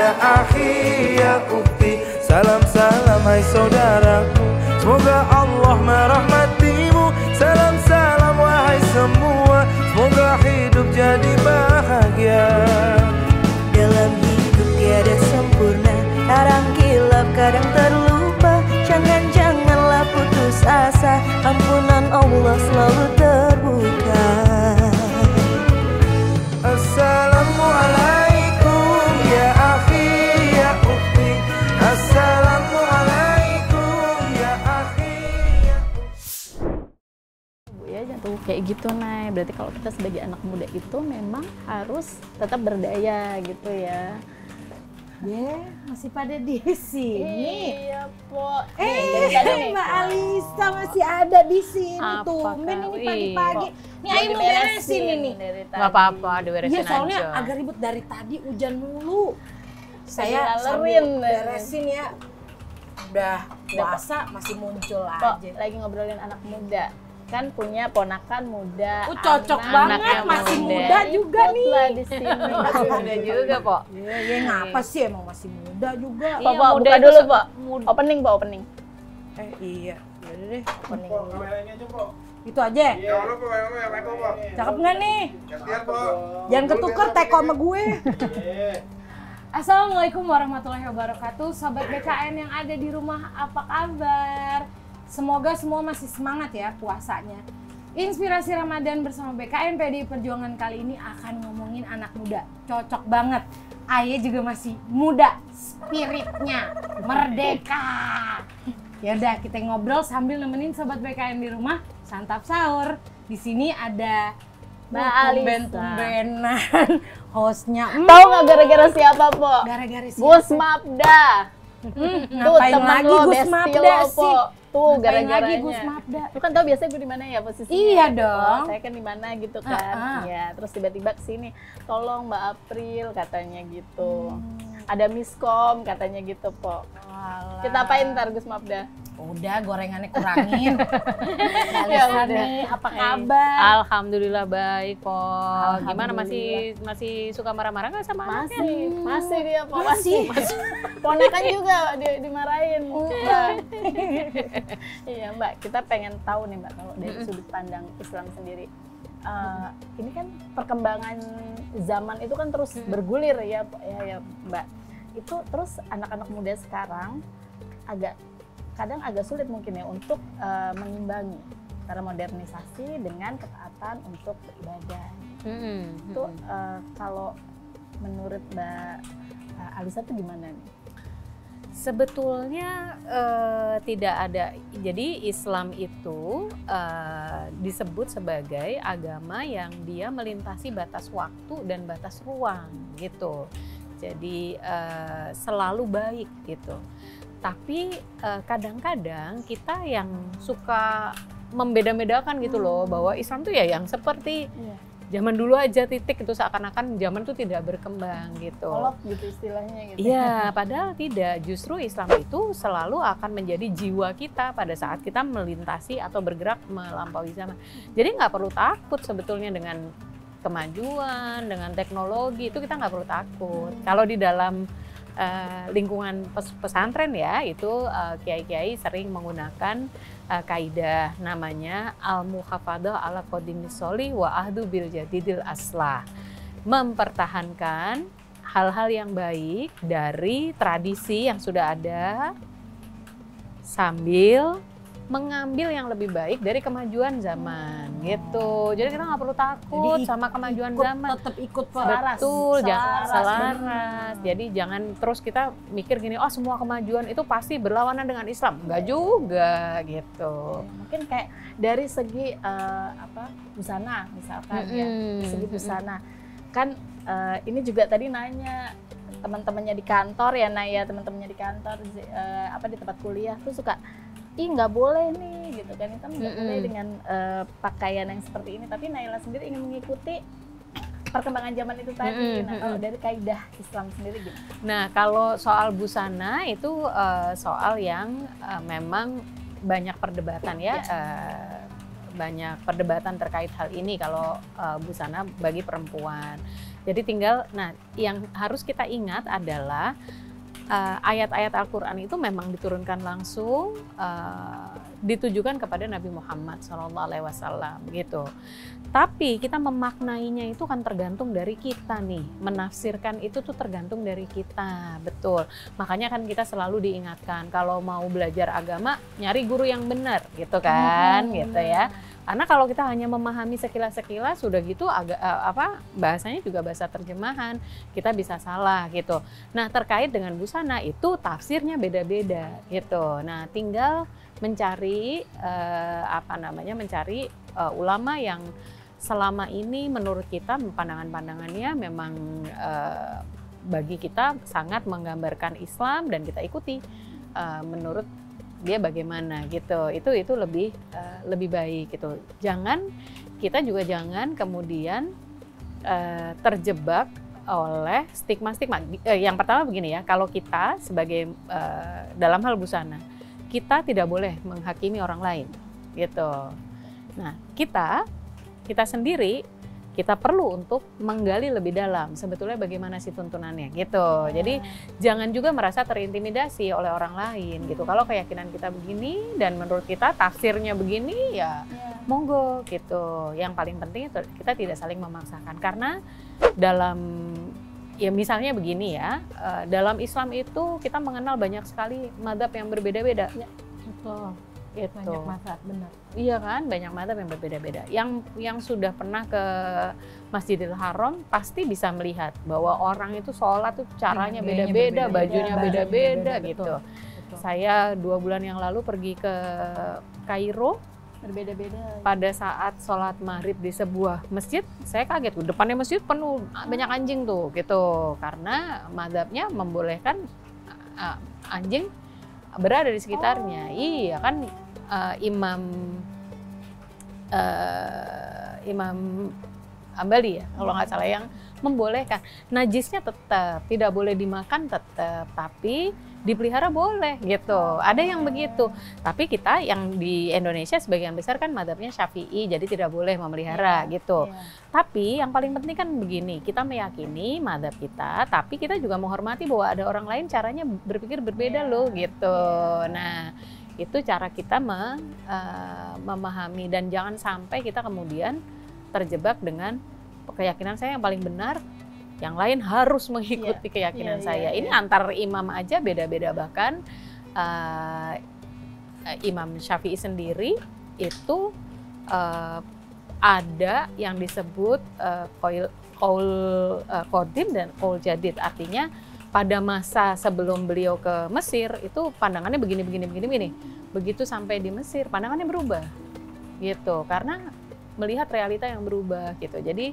ya akhi ya ukti. Salam-salam hai saudaraku, semoga Allah merahmatimu. Salam-salam wahai semua, semoga hidup jadi bahagia. Dalam hidup tiada sempurna, kadang kilap, kadang terlupa. Jangan-janganlah putus asa, ampunan Allah selalu terbuka. Assalamualaikum ya akhi ya ukti. Assalamualaikum ya akhi ya ukti. Ya jatuh kayak gitu, Nay. Berarti kalau kita sebagai anak muda itu memang harus tetap berdaya gitu ya. Masih pada di sini. Iya, Po. Mbak Alisa masih ada di sini. Apa, Tumben Kak? ini pagi-pagi. Nih Ayu mau beresin ini. Nggak apa-apa, diberesin Iya, soalnya aja. agak ribet dari tadi, hujan mulu. Saya Lalerin. sambil beresin ya. Udah puasa masih muncul Po, aja. lagi ngobrolin anak muda. Kan punya ponakan muda. Cocok banget, yang masih muda juga nih. Ikutlah di sini. Masih muda juga, Po. Iya, ngapa sih emang masih muda juga. Po, Po, buka dulu, Po. Opening, Po, opening. Iya, yaudah deh. Opening Po, dulu. kameranya aja, Po. Itu aja. Iya, lo Po, yang Eko, Po. Cakep nggak nih? Gantian, Po. Jangan ketuker teko sama gue. Iya. Assalamualaikum warahmatullahi wabarakatuh. Sobat BKN yang ada di rumah, apa kabar? Semoga semua masih semangat ya puasanya. Inspirasi Ramadan bersama BKN PDI Perjuangan kali ini akan ngomongin anak muda. Cocok banget. Aye juga masih muda, spiritnya merdeka. Ya udah, kita ngobrol sambil nemenin sobat BKN di rumah santap sahur. Di sini ada Mbak Alisa. tumben-tumbenan hostnya. Tahu nggak gara-gara siapa, Po? Gara-gara siapa? Gus Mapda. Ngapain temen lagi lo, Gus bestie Mapda lo, Po. sih? Tuh Ngapain gara-garanya. lagi Gus Mapda? Lu kan tahu biasanya gue di mana ya posisinya? Iya dong. Oh, saya kan di mana gitu kan. Ya, terus tiba-tiba kesini, tolong Mbak April katanya gitu. Ada miskom katanya gitu, Po. Kita apain ntar Gus Mapda? Udah, gorengannya kurangin. Ya Alisa udah. nih, apa kabar? Alhamdulillah baik, Po. Gimana, masih suka marah-marah nggak sama anaknya? Masih dia, Po. Masih. Ponakan juga dimarahin. Iya, Mbak, kita pengen tahu nih, Mbak, kalau dari sudut pandang Islam sendiri. Ini kan perkembangan zaman itu kan terus bergulir ya, Mbak. Itu terus anak-anak muda sekarang kadang agak sulit mungkin ya untuk mengimbangi antara modernisasi dengan ketaatan untuk beribadah. Itu kalau menurut Mbak Alisa tuh gimana nih? Sebetulnya tidak ada. Jadi Islam itu disebut sebagai agama yang dia melintasi batas waktu dan batas ruang gitu. Jadi selalu baik gitu. Tapi kadang-kadang kita yang suka membeda-bedakan gitu loh, bahwa Islam tuh ya yang seperti zaman dulu aja titik, itu seakan-akan zaman tuh tidak berkembang gitu. Kolot gitu istilahnya gitu. Iya, padahal tidak. Justru Islam itu selalu akan menjadi jiwa kita pada saat kita melintasi atau bergerak melampaui zaman. Jadi nggak perlu takut sebetulnya dengan kemajuan, dengan teknologi, itu kita nggak perlu takut. Kalau di dalam lingkungan pesantren ya, itu kiai-kiai sering menggunakan kaidah namanya al-muhafadah ala qadimis sholih wa ahdu bil jadidil aslah. Mempertahankan hal-hal yang baik dari tradisi yang sudah ada sambil mengambil yang lebih baik dari kemajuan zaman gitu. Jadi kita nggak perlu takut sama kemajuan zaman. Tetap ikut Betul, jangan selaras. Jadi jangan terus kita mikir gini, oh semua kemajuan itu pasti berlawanan dengan Islam. Enggak juga gitu. Mungkin kayak dari segi busana misalkan ya, dari segi busana kan ini juga tadi nanya teman-temannya di kantor ya, teman-temannya di kantor di tempat kuliah tuh suka nggak boleh nih gitu kan, itu nggak boleh dengan pakaian yang seperti ini, tapi Naila sendiri ingin mengikuti perkembangan zaman itu tadi. Nah, kalau dari kaidah Islam sendiri gimana? Nah, kalau soal busana itu soal yang memang banyak perdebatan ya, banyak perdebatan terkait hal ini kalau busana bagi perempuan. Jadi tinggal, nah yang harus kita ingat adalah ayat-ayat Al-Quran itu memang diturunkan langsung ditujukan kepada Nabi Muhammad SAW gitu. Tapi kita memaknainya itu kan tergantung dari kita nih, menafsirkan itu tuh tergantung dari kita, betul. Makanya kan kita selalu diingatkan kalau mau belajar agama nyari guru yang benar gitu kan, gitu ya. Karena kalau kita hanya memahami sekilas-sekilas sudah gitu agak bahasanya juga bahasa terjemahan, kita bisa salah gitu. Nah, terkait dengan busana itu tafsirnya beda-beda gitu. Nah, tinggal mencari mencari ulama yang selama ini menurut kita pandangan-pandangannya memang bagi kita sangat menggambarkan Islam dan kita ikuti menurut dia bagaimana gitu. Itu lebih baik gitu. Kita juga jangan kemudian terjebak oleh stigma-stigma. Yang pertama begini ya, kalau kita sebagai dalam hal busana, kita tidak boleh menghakimi orang lain gitu. Nah, kita sendiri kita perlu untuk menggali lebih dalam sebetulnya bagaimana sih tuntunannya gitu. Jadi jangan juga merasa terintimidasi oleh orang lain gitu. Kalau keyakinan kita begini dan menurut kita tafsirnya begini ya monggo gitu. Yang paling penting itu kita tidak saling memaksakan, karena dalam ya misalnya begini ya, dalam Islam itu kita mengenal banyak sekali mazhab yang berbeda-beda. Betul. Gitu. Banyak mazhab, benar. Iya kan, banyak mazhab yang berbeda-beda. Yang sudah pernah ke Masjidil Haram pasti bisa melihat bahwa orang itu sholat tuh caranya beda-beda, bajunya beda-beda gitu. Betul. Saya 2 bulan yang lalu pergi ke Kairo, Berbeda-beda. pada saat sholat maghrib di sebuah masjid, saya kaget. Depannya masjid penuh, banyak anjing tuh gitu. Karena mazhabnya membolehkan anjing berada di sekitarnya. Iya kan. Imam Ambali ya kalau nggak salah yang membolehkan. Najisnya tetap tidak boleh dimakan tetap, tapi dipelihara boleh gitu. Ada yang begitu. Tapi kita yang di Indonesia sebagian besar kan mazhabnya Syafi'i, jadi tidak boleh memelihara gitu. Tapi yang paling penting kan begini, kita meyakini mazhab kita, tapi kita juga menghormati bahwa ada orang lain caranya berpikir berbeda loh gitu. Nah, itu cara kita memahami, dan jangan sampai kita kemudian terjebak dengan keyakinan saya yang paling benar, yang lain harus mengikuti keyakinan saya. Ini antar imam aja beda-beda, bahkan Imam Syafi'i sendiri itu ada yang disebut qaul qadim dan qaul jadid, artinya pada masa sebelum beliau ke Mesir itu pandangannya begini. Begitu sampai di Mesir pandangannya berubah gitu, karena melihat realita yang berubah gitu. Jadi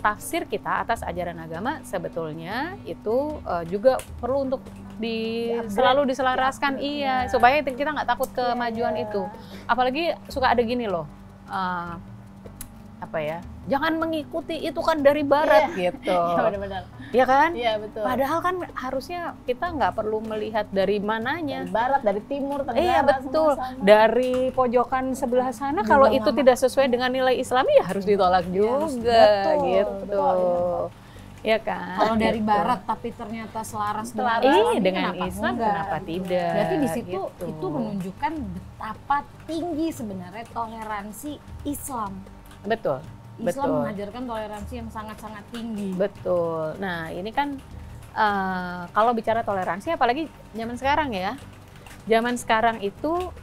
tafsir kita atas ajaran agama sebetulnya itu juga perlu untuk selalu diselaraskan, supaya kita nggak takut kemajuan itu. Apalagi suka ada gini loh, jangan mengikuti itu kan dari barat gitu. Benar-benar. Iya kan? Iya, betul. Padahal kan harusnya kita nggak perlu melihat dari mananya. Dari barat, dari timur, tenggara. Iya betul. Dari pojokan sebelah sana kalau itu tidak sesuai dengan nilai Islami ya harus ditolak juga gitu. Ya kan? Kalau dari barat tapi ternyata selaras dengan Islam kenapa tidak? Berarti di situ gitu. itu menunjukkan betapa tinggi sebenarnya toleransi Islam. Betul. Islam mengajarkan toleransi yang sangat-sangat tinggi. Betul. Nah ini kan kalau bicara toleransi, apalagi zaman sekarang ya. Zaman sekarang itu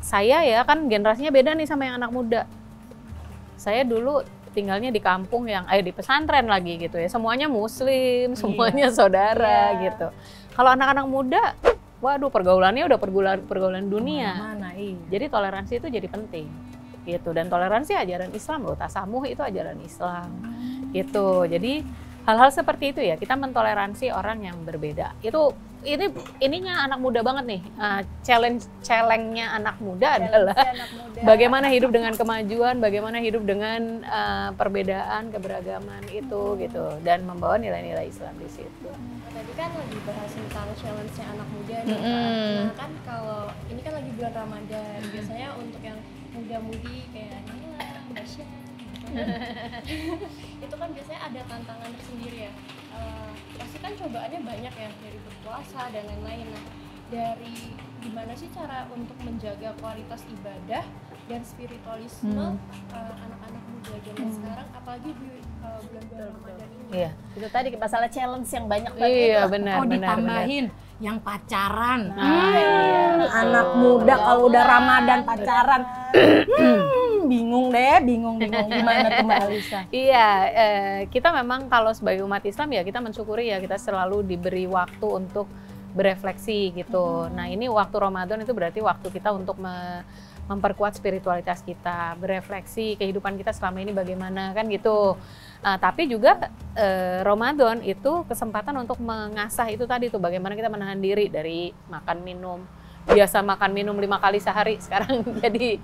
saya ya kan generasinya beda nih sama yang anak muda. Saya dulu tinggalnya di kampung yang di pesantren lagi gitu ya. Semuanya muslim, semuanya saudara gitu. Kalau anak-anak muda, waduh pergaulannya udah pergaulan dunia. Jadi toleransi itu jadi penting. Gitu, dan toleransi ajaran Islam loh, tasamuh itu ajaran Islam gitu. Jadi hal-hal seperti itu ya, kita mentoleransi orang yang berbeda. Ininya anak muda banget nih. Challenge-nya anak muda adalah bagaimana hidup dengan kemajuan, bagaimana hidup dengan perbedaan, keberagaman itu gitu, dan membawa nilai-nilai Islam di situ. Tadi kan lagi bahas tentang challenge-nya anak muda nih. Nah kan kalau ini kan lagi bulan Ramadan, biasanya untuk yang muda-mudi kayak Nila, Basya, Itu kan biasanya ada tantangan tersendiri ya. Pasti kan cobaannya banyak ya, dari berpuasa dan lain-lain. Nah, dari gimana sih cara untuk menjaga kualitas ibadah dan spiritualisme anak-anak muda zaman sekarang, apalagi di bulan-bulan Ramadan ini? Iya. Itu tadi masalah challenge yang banyak banget. Iya, itu. benar, Oh, benar. ditambahin yang pacaran. Iya, Anak betul. muda kalau udah Ramadan pacaran. Bingung deh, bingung gimana tuh Mbak Alisa? Iya, kita memang kalau sebagai umat Islam ya kita mensyukuri ya kita selalu diberi waktu untuk berefleksi gitu. Nah ini waktu Ramadan itu berarti waktu kita untuk memperkuat spiritualitas kita, berefleksi kehidupan kita selama ini bagaimana kan gitu. Tapi juga Ramadan itu kesempatan untuk mengasah itu tadi tuh bagaimana kita menahan diri dari makan minum. Biasa makan minum 5 kali sehari, sekarang jadi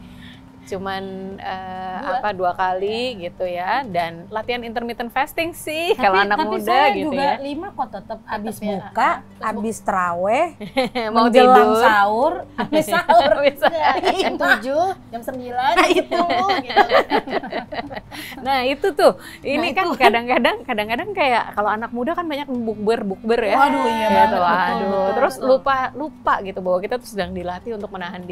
cuman 2 kali gitu ya, dan latihan intermittent fasting sih kalau anak tapi muda saya gitu juga ya. 5 kok tetap abis ya. buka, abis teraweh, Mau menjelang tidur. sahur, abis sahur. Bisa. Jam 7, jam 9, gitu. Nah itu tuh, ini kan kadang-kadang kayak kalau anak muda kan banyak bukber ya. Waduh, iya Gitu, banget, betul, aduh. betul, Terus betul. lupa gitu bahwa kita tuh sedang dilatih untuk menahan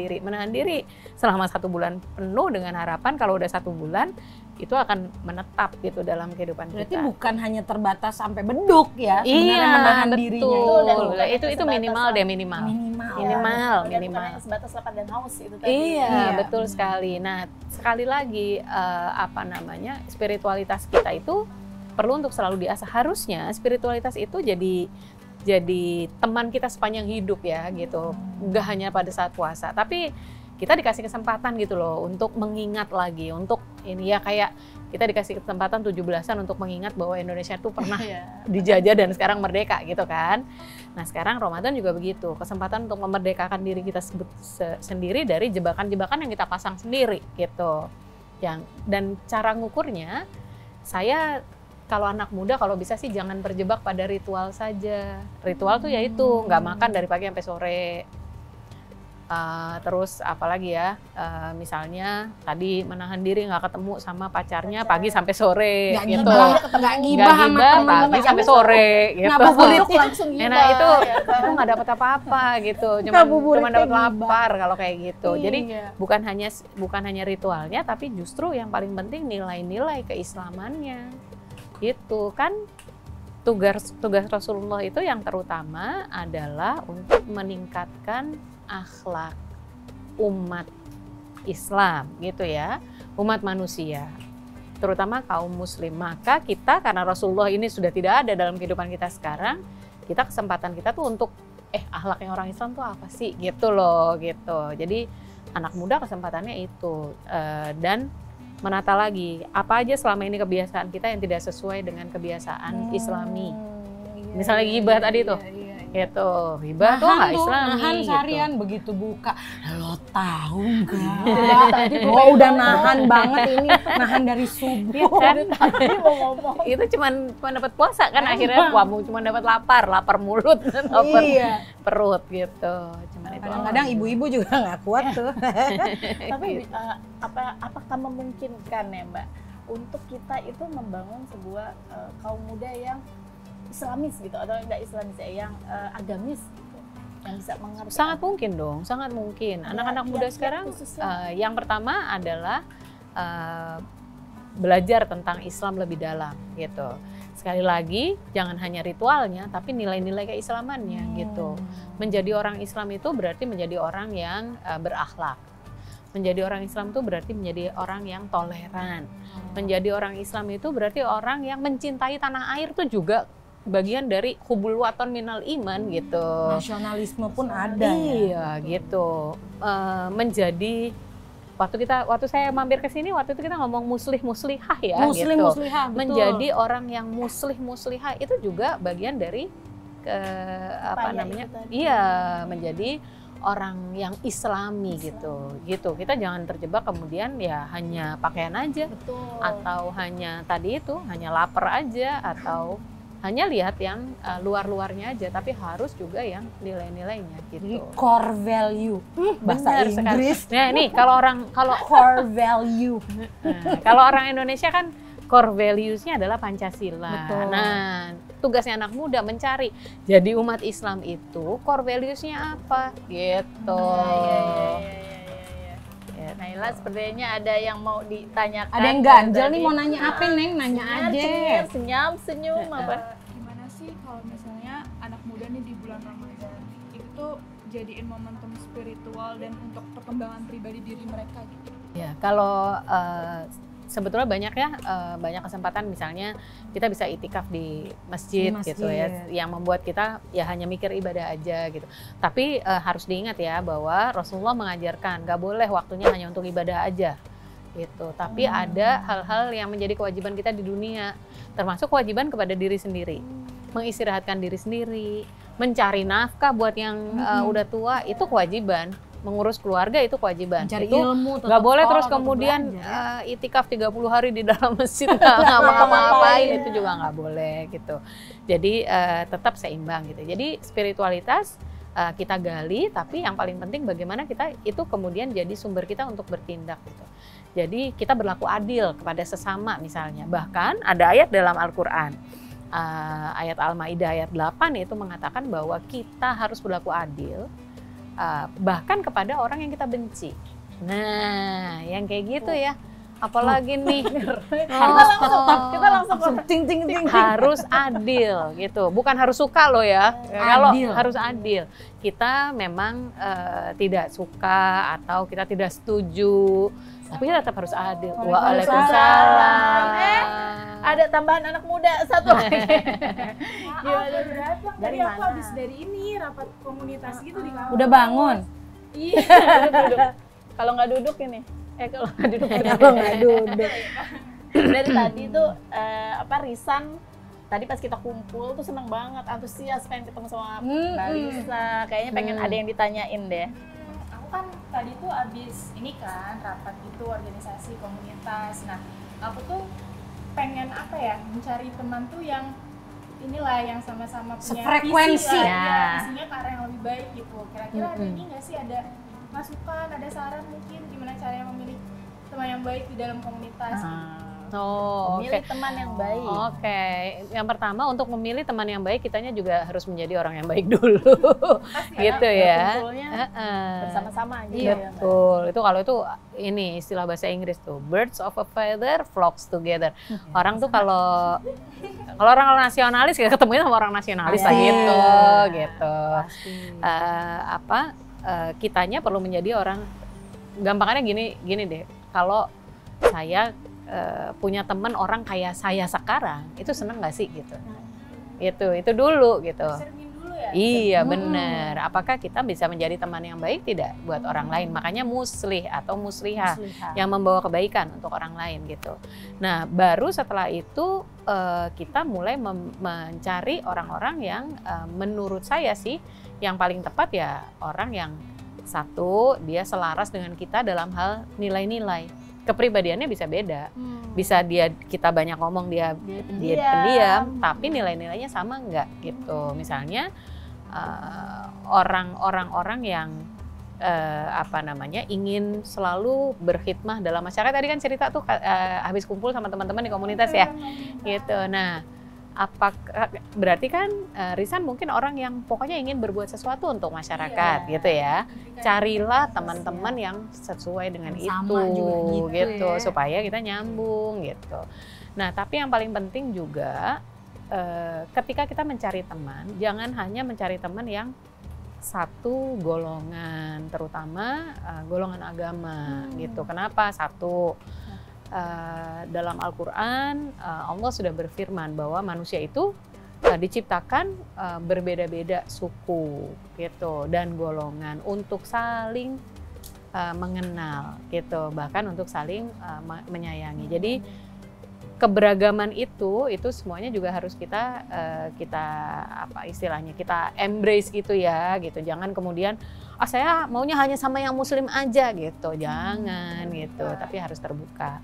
diri selama 1 bulan penuh dengan harapan kalau udah 1 bulan itu akan menetap gitu dalam kehidupan Berarti kita. bukan hanya terbatas sampai beduk ya, Iya, sebenarnya menahan dirinya. betul. Dan Itu sebatas minimal lah. deh, minimal. Minimal. Dan bukan hanya sebatas lapar dan haus itu tadi. Iya, Iya. betul sekali. Nah, sekali lagi spiritualitas kita itu perlu untuk selalu diasah. Harusnya spiritualitas itu jadi teman kita sepanjang hidup ya gitu. Nggak hanya pada saat puasa, tapi kita dikasih kesempatan gitu loh untuk mengingat lagi, untuk ini ya kayak kita dikasih kesempatan 17-an untuk mengingat bahwa Indonesia itu pernah dijajah dan sekarang merdeka gitu kan. Nah sekarang Ramadan juga begitu, kesempatan untuk memerdekakan diri kita sendiri dari jebakan-jebakan yang kita pasang sendiri gitu. Dan cara ngukurnya, saya kalau anak muda kalau bisa sih jangan terjebak pada ritual saja. Ritual tuh yaitu nggak makan dari pagi sampai sore. Terus apalagi ya, misalnya tadi menahan diri nggak ketemu sama pacarnya pagi sampai sore Nggak gitu. ngibah, nggak ngibah sama ngibah teman-teman. pagi sampai sore gitu. Ngabuburit langsung gibah. Nah itu aku nggak dapat apa-apa gitu, cuma dapat lapar kalau kayak gitu. Jadi bukan hanya ritualnya, tapi justru yang paling penting nilai-nilai keislamannya. Itu kan tugas Rasulullah itu yang terutama adalah untuk meningkatkan akhlak umat Islam gitu ya, umat manusia, terutama kaum muslim. Maka kita karena Rasulullah ini sudah tidak ada dalam kehidupan kita sekarang, kesempatan kita tuh untuk akhlaknya orang Islam tuh apa sih gitu loh gitu. Jadi anak muda kesempatannya itu dan menata lagi apa aja selama ini kebiasaan kita yang tidak sesuai dengan kebiasaan Islami. Misalnya gibah tadi tuh. Gitu, hibah tuh nggak Islami nahan gitu. seharian begitu buka. Lo tahu nggak? Gua udah nahan banget ini, nahan dari subuh. Kan? Itu cuman dapat puasa kan akhirnya cuma dapat lapar mulut, lapar perut gitu. Cuman itu. Kadang-kadang ibu-ibu juga nggak kuat tuh. Tapi apakah memungkinkan ya Mbak untuk kita itu membangun sebuah kaum muda yang Islamis gitu atau enggak Islamis yang agamis gitu, yang bisa mengerti? Sangat mungkin dong, sangat mungkin. Anak-anak muda sekarang yang pertama adalah belajar tentang Islam lebih dalam gitu. Sekali lagi jangan hanya ritualnya tapi nilai-nilai keislamannya gitu. Menjadi orang Islam itu berarti menjadi orang yang berakhlak. Menjadi orang Islam itu berarti menjadi orang yang toleran. Menjadi orang Islam itu berarti orang yang mencintai tanah air itu juga bagian dari hubul waton minal iman gitu. Nasionalisme pun ada. Iya gitu. Menjadi waktu saya mampir ke sini waktu itu kita ngomong muslih-muslihah ya gitu. Muslih-muslihah, betul. Menjadi orang yang muslih-muslihah itu juga bagian dari Iya, menjadi orang yang Islami gitu. Kita jangan terjebak kemudian ya hanya pakaian aja. Betul. Atau hanya tadi itu hanya lapar aja atau hanya lihat yang luar-luarnya aja, tapi harus juga yang nilai-nilainya Jadi gitu. core value. Bahasa Benar sekali. Inggris. Nah nih kalau Core value. kalau orang Indonesia kan core values-nya adalah Pancasila. Betul. Nah, tugasnya anak muda mencari jadi umat Islam itu core values-nya apa gitu. Ya, Naila sepertinya ada yang mau ditanyakan. Ada yang ganjel tadi. nih mau nanya apa Neng? Nanya aja. Cengir, senyum, senyum apa? Gimana sih kalau misalnya anak muda nih di bulan Ramadan itu tuh jadiin momentum spiritual dan untuk perkembangan pribadi diri mereka gitu? Ya, kalau sebetulnya banyak ya, banyak kesempatan misalnya kita bisa itikaf di masjid, Di masjid. gitu ya, yang membuat kita ya hanya mikir ibadah aja gitu. Tapi harus diingat ya bahwa Rasulullah mengajarkan nggak boleh waktunya hanya untuk ibadah aja gitu. Tapi ada hal-hal yang menjadi kewajiban kita di dunia, termasuk kewajiban kepada diri sendiri, mengistirahatkan diri sendiri, mencari nafkah buat yang udah tua itu kewajiban. Mengurus keluarga itu kewajiban. Mencari itu ilmu, nggak boleh terus tetap kemudian belajar, itikaf 30 hari di dalam masjid nggak ngapa-ngapain, itu juga nggak boleh gitu. Jadi tetap seimbang gitu. Jadi spiritualitas kita gali, tapi yang paling penting bagaimana kita itu kemudian jadi sumber kita untuk bertindak gitu. Jadi kita berlaku adil kepada sesama misalnya. Bahkan ada ayat dalam Al-Quran, ayat Al-Maidah ayat 8 itu mengatakan bahwa kita harus berlaku adil bahkan kepada orang yang kita benci. Nah, yang kayak gitu ya. Apalagi nih, Kita langsung ting ting ting. harus adil gitu. Bukan harus suka loh ya. Kalau Adil. harus adil. Kita memang tidak suka atau kita tidak setuju, tapi kita tetap harus adil. Waalaikumsalam. ada tambahan anak muda satu lagi. Gimana datang? Dari Tadi aku mana? habis dari ini rapat komunitas gitu di kampus. Udah bangun? Iya, duduk. Kalau nggak duduk ini, kalau nggak duduk Kalau nggak duduk. dari tadi tuh Risan tadi pas kita kumpul tuh seneng banget, antusias pengen ketemu sama Mbak Lisa, kayaknya pengen ada yang ditanyain deh. Aku kan tadi tuh abis ini kan rapat gitu organisasi komunitas. Nah, aku tuh pengen apa ya, mencari teman tuh yang inilah yang sama-sama punya Sefrekuensi. visi lah, Ya. ya, visinya ke arah yang lebih baik gitu. Kira-kira ada ini nggak sih, ada masukan, ada saran mungkin gimana caranya memilih teman yang baik di dalam komunitas? Oh, Milih oke. teman yang baik. Oke, yang pertama untuk memilih teman yang baik, kitanya juga harus menjadi orang yang baik dulu, gitu ya. Berkumpulnya Heeh. bersama-sama gitu Iya, ya, Mbak. betul. Itu kalau itu ini istilah bahasa Inggris tuh, birds of a feather flocks together. Orang tuh kalau orang nasionalis ya ketemunya sama orang nasionalis lah gitu, gitu. Kitanya perlu menjadi orang, gampangannya gini deh. Kalau saya punya teman orang kayak saya sekarang, itu seneng nggak sih gitu? Itu dulu gitu. Cermin dulu ya. Iya benar. Apakah kita bisa menjadi teman yang baik tidak buat orang lain? Makanya muslih atau muslihah yang membawa kebaikan untuk orang lain gitu. Nah baru setelah itu kita mulai mencari orang-orang yang menurut saya sih yang paling tepat ya orang yang satu dia selaras dengan kita dalam hal nilai-nilai. Kepribadiannya bisa beda, bisa kita banyak ngomong dia pendiam, tapi nilai-nilainya sama enggak gitu. Misalnya orang-orang yang ingin selalu berkhidmah dalam masyarakat. Tadi kan cerita tuh habis kumpul sama teman-teman di komunitas ya, gitu. Nah, berarti kan Risan mungkin orang yang pokoknya ingin berbuat sesuatu untuk masyarakat, gitu ya. Carilah teman-teman yang sesuai dengan Yang itu, sama juga gitu ya. supaya kita nyambung gitu. Nah, tapi yang paling penting juga ketika kita mencari teman, jangan hanya mencari teman yang satu golongan, terutama golongan agama gitu. Kenapa? Satu, dalam Al-Quran Allah sudah berfirman bahwa manusia itu diciptakan berbeda-beda suku gitu dan golongan untuk saling mengenal gitu, bahkan untuk saling menyayangi. Jadi keberagaman itu semuanya juga harus kita kita embrace gitu ya gitu. Jangan kemudian saya maunya hanya sama yang muslim aja gitu, jangan gitu, tapi harus terbuka.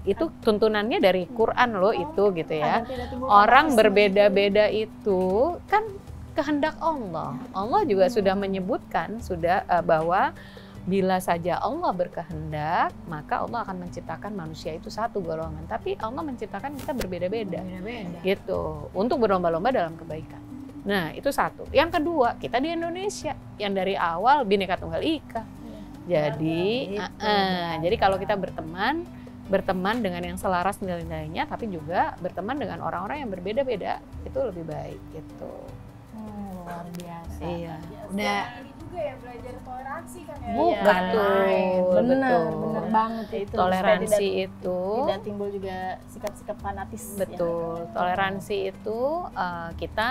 Itu tuntunannya dari Quran loh itu gitu ya. Agar tidak timbul Orang fanatisme. berbeda-beda itu kan kehendak Allah. Allah juga sudah menyebutkan bahwa bila saja Allah berkehendak, maka Allah akan menciptakan manusia itu satu golongan. Tapi Allah menciptakan kita berbeda-beda. Gitu. Untuk berlomba-lomba dalam kebaikan. Nah, itu satu. Yang kedua, kita di Indonesia yang dari awal Bhinneka Tunggal Ika. Jadi, jadi kalau kita berteman dengan yang selaras nilai-nilainya, tapi juga berteman dengan orang-orang yang berbeda-beda, itu lebih baik gitu. Luar biasa. Iya. Udah Ini juga ya belajar toleransi kan ya. bukan Betul, main. Bener betul. banget Itu Toleransi supaya itu tidak timbul juga sikap-sikap fanatis. betul. Toleransi itu kita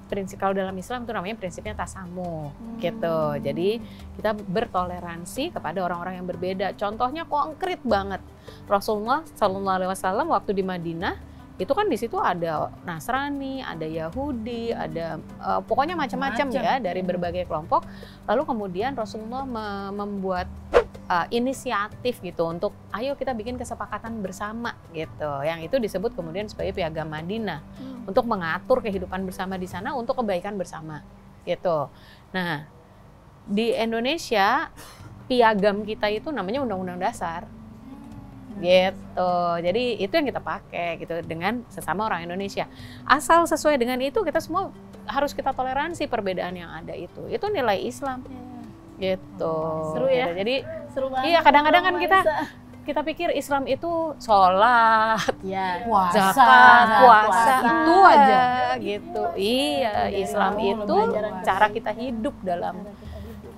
prinsip kalau dalam Islam itu namanya prinsipnya tasamuh gitu. Jadi kita bertoleransi kepada orang-orang yang berbeda. Contohnya konkret banget. Rasulullah Shallallahu Alaihi Wasallam waktu di Madinah itu kan di situ ada Nasrani, ada Yahudi, ada pokoknya macam-macam ya dari berbagai kelompok. Lalu kemudian Rasulullah membuat inisiatif gitu untuk ayo kita bikin kesepakatan bersama gitu. Yang itu disebut kemudian sebagai Piagam Madinah untuk mengatur kehidupan bersama di sana untuk kebaikan bersama gitu. Nah, di Indonesia piagam kita itu namanya Undang-Undang Dasar. Gitu. Jadi itu yang kita pakai gitu dengan sesama orang Indonesia. Asal sesuai dengan itu kita semua harus kita toleransi perbedaan yang ada itu. Itu nilai Islam. Gitu. Seru ya? Gitu. Jadi Seru banget. iya kadang-kadang kan Maisa. kita pikir Islam itu sholat, Ya. zakat, puasa itu aja. gitu. Iya, Islam itu cara kita hidup dalam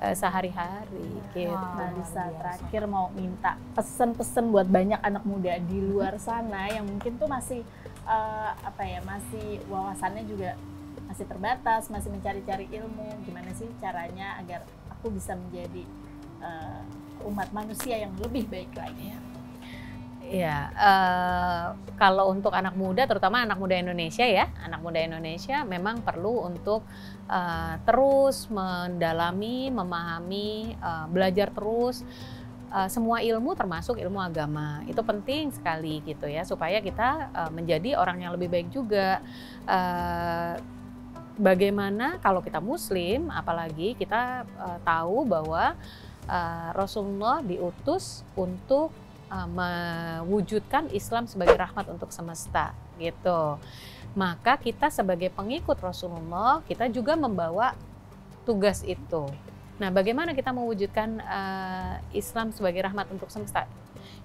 sehari-hari gitu. Nah, bisa terakhir mau minta pesan-pesan buat banyak anak muda di luar sana yang mungkin tuh masih masih wawasannya juga masih terbatas, masih mencari-cari ilmu. Gimana sih caranya agar aku bisa menjadi umat manusia yang lebih baik lagi? Ya, kalau untuk anak muda, terutama anak muda Indonesia ya, anak muda Indonesia memang perlu untuk terus mendalami, memahami, belajar terus semua ilmu termasuk ilmu agama. Itu penting sekali gitu ya, supaya kita menjadi orang yang lebih baik juga. Bagaimana kalau kita Muslim, apalagi kita tahu bahwa Rasulullah diutus untuk mewujudkan Islam sebagai rahmat untuk semesta gitu. Maka kita sebagai pengikut Rasulullah, kita juga membawa tugas itu. Nah, bagaimana kita mewujudkan Islam sebagai rahmat untuk semesta?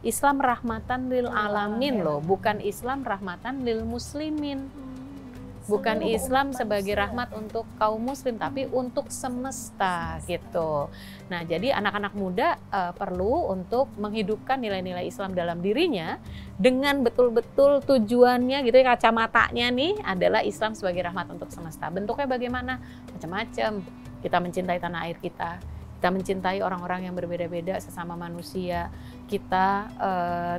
Islam rahmatan lil alamin loh, bukan Islam rahmatan lil muslimin. Bukan Islam sebagai rahmat untuk kaum muslim, tapi untuk semesta gitu. Nah, jadi anak-anak muda perlu untuk menghidupkan nilai-nilai Islam dalam dirinya dengan betul-betul tujuannya gitu ya, kacamatanya nih adalah Islam sebagai rahmat untuk semesta. Bentuknya bagaimana? Macam-macam. Kita mencintai tanah air kita mencintai orang-orang yang berbeda-beda sesama manusia. Kita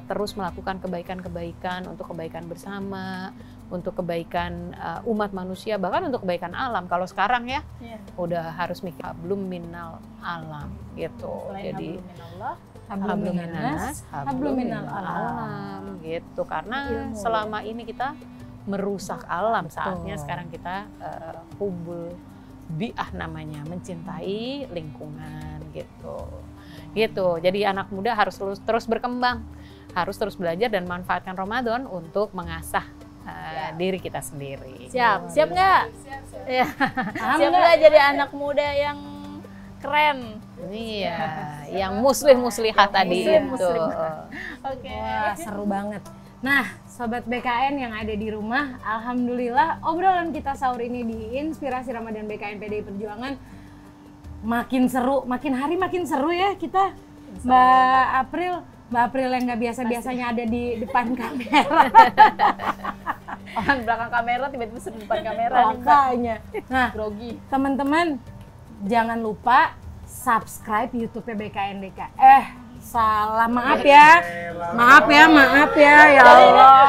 terus melakukan kebaikan-kebaikan untuk kebaikan bersama, untuk kebaikan umat manusia, bahkan untuk kebaikan alam. Kalau sekarang ya, udah harus mikir hablum minal alam gitu. Selain Jadi hablum minallah, hablum minas, hablum minal alam gitu. Karena selama ini kita merusak alam, saatnya sekarang kita hubul bi'ah namanya, mencintai lingkungan gitu. Jadi anak muda harus terus berkembang, harus terus belajar dan manfaatkan Ramadan untuk mengasah diri kita sendiri. siap nggak? Siap nggak jadi anak muda yang keren? Iya, yang muslim-muslihat tadi itu. Oke. Wah, seru banget. Nah, Sobat BKN yang ada di rumah, alhamdulillah obrolan kita sahur ini di Inspirasi Ramadan BKN PDI Perjuangan makin seru, makin hari makin seru ya kita. Mbak April yang nggak biasa-biasanya ada di depan kamera. Orang belakang kamera tiba-tiba di depan kamera nih, Mbak. Makanya. Nah, Grogi. teman-teman jangan lupa subscribe YouTube-nya BKNDK. Salah, maaf ya, ya Allah.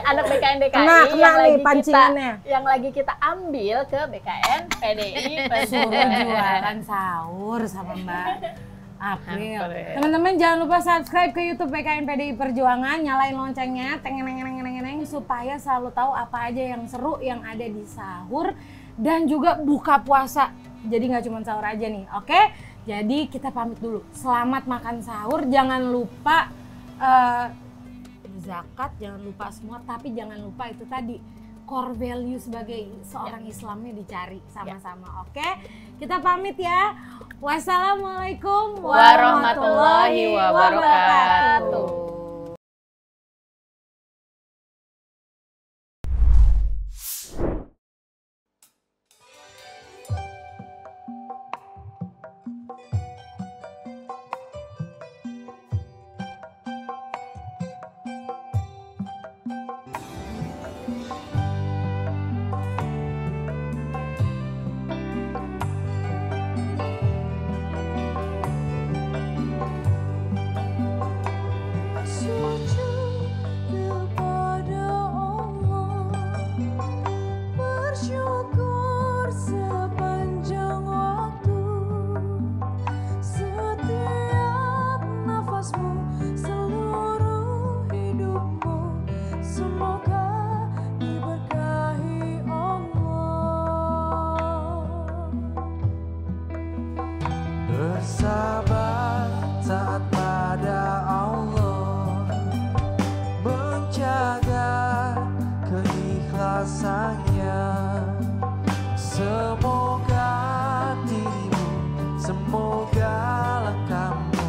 Anak BKN DKI Kena yang nih pancingannya. yang lagi kita ambil ke BKN PDI Suruh jualan sahur sama Mbak April. Teman-teman jangan lupa subscribe ke YouTube PKN PDI Perjuangan, nyalain loncengnya, teng supaya selalu tahu apa aja yang seru yang ada di sahur dan juga buka puasa. Jadi nggak cuma sahur aja nih, oke? Jadi kita pamit dulu. Selamat makan sahur, jangan lupa zakat, jangan lupa semua, tapi jangan lupa itu tadi core value sebagai seorang Islamnya dicari sama-sama, oke? Kita pamit ya. Wassalamualaikum Warahmatullahi wabarakatuh. Bersabar taat pada Allah, menjaga keikhlasannya. Semoga dirimu, semoga langkahmu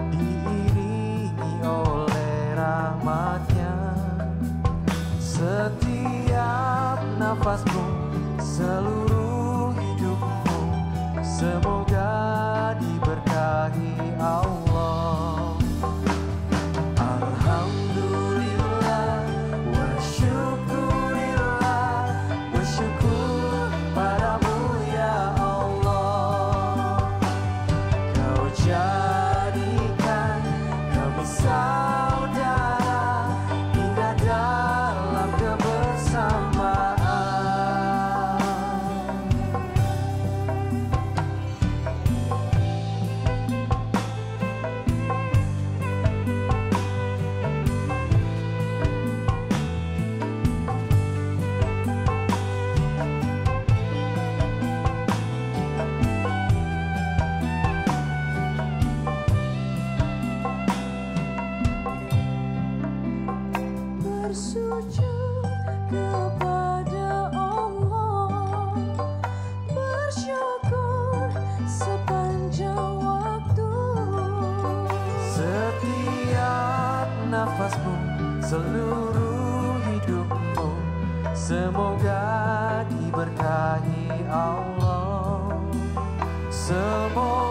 diiringi oleh rahmatnya. Setiap nafasmu, seluruh hidupmu, semoga diberkahi Allah. Alhamdulillah wa syukurillah, bersyukur padamu ya Allah. Kau jadikan kami saudara hingga dalam kebersamaan. Bersujud kepada Allah, bersyukur sepanjang waktu. Setiap nafasmu, seluruh hidupmu, semoga diberkahi Allah. Semoga